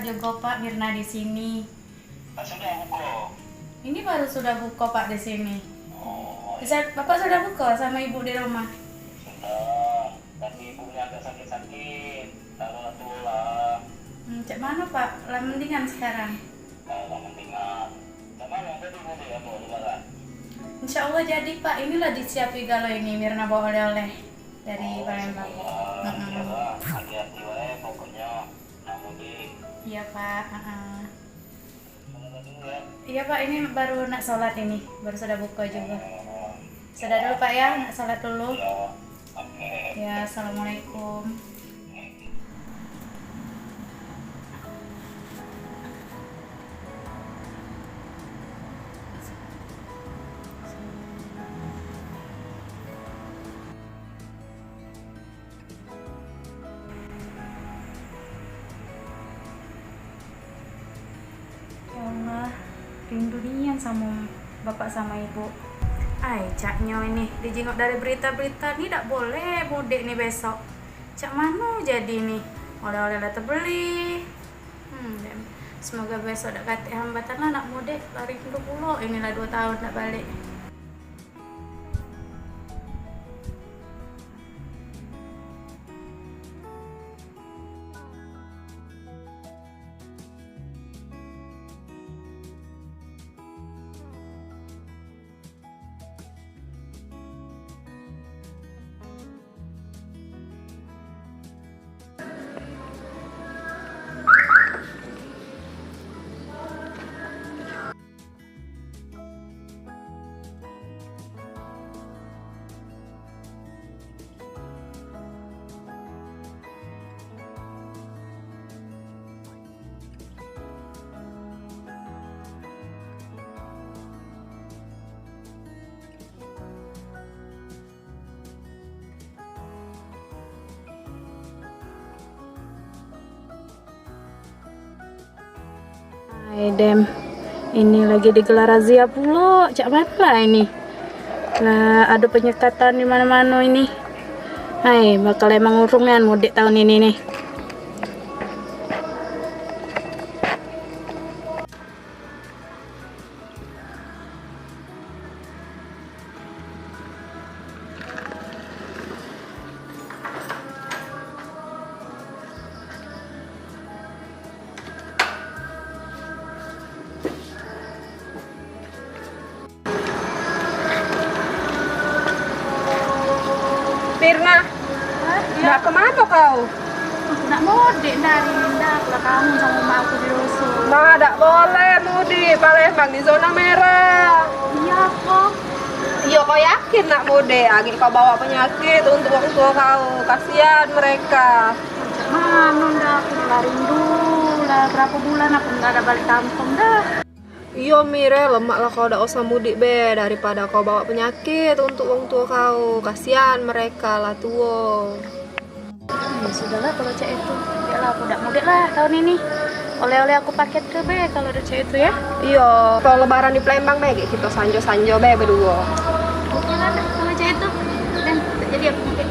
juga Pak Mirna di sini. Sudah buka. Ini baru sudah buka Pak di sini. Oh, Bapak sudah buka sama ibu di rumah? sudah. Tapi ibunya agak sakit-sakit. Taruh tulang. Cak mana Pak? Lah mendingan sekarang. Kalau mendingan. Sama yang tadi mau ya mau lebaran. Insya Allah jadi Pak. Inilah disiapi kalau ini Mirna bawa oleh-oleh dari Palembang. Iya lah. Hati-hati wae pokoknya. Namun di. Iya Pak. Mana dulu ya. Iya Pak, ini baru nak sholat ini. Baru sudah buka juga. Sudah dulu Pak ya, nak sholat dulu. Ya. Oke. Ya, Assalamualaikum. Ya Allah, rindu nian sama bapak sama ibu. Caknya ini dijenguk dari berita-berita nih tidak boleh mudik nih besok. Cak mana jadi nih oleh-oleh lah terbeli. Semoga besok tak kate hambatan lah nak mudik lari rindu pulau. Inilah 2 tahun tak balik. Hai Dem, ini lagi digelar razia pula. Cak mana ini? Lah ada penyekatan di mana-mana ini. Hai, bakal emang urungan mudik tahun ini nih. Mirna, nggak kemana kau? Nak mudik dari Indah, kalau kamu sama mama aku di rusuh. Nah, tidak boleh mudik Palembang di zona merah. Iya kok. Iya, kau yakin nak mudik? Lagi kau bawa penyakit untuk orang tua kau. Kasihan mereka. Mana dah aku lah rindu lah berapa bulan aku nggak ada balik kampung dah. Iya Mire, lemak lah kau udah usah mudik be daripada kau bawa penyakit untuk orang tua kau. Kasihan mereka lah tua. Ya sudahlah kalau cak itu. Ya lah aku udah mudik lah tahun ini. Oleh-oleh aku paket ke be kalau udah cak itu ya. Iya, kalau lebaran di Palembang be kita sanjo-sanjo be berdua. Oke lah kalau cak itu. Dan jadi aku mudik.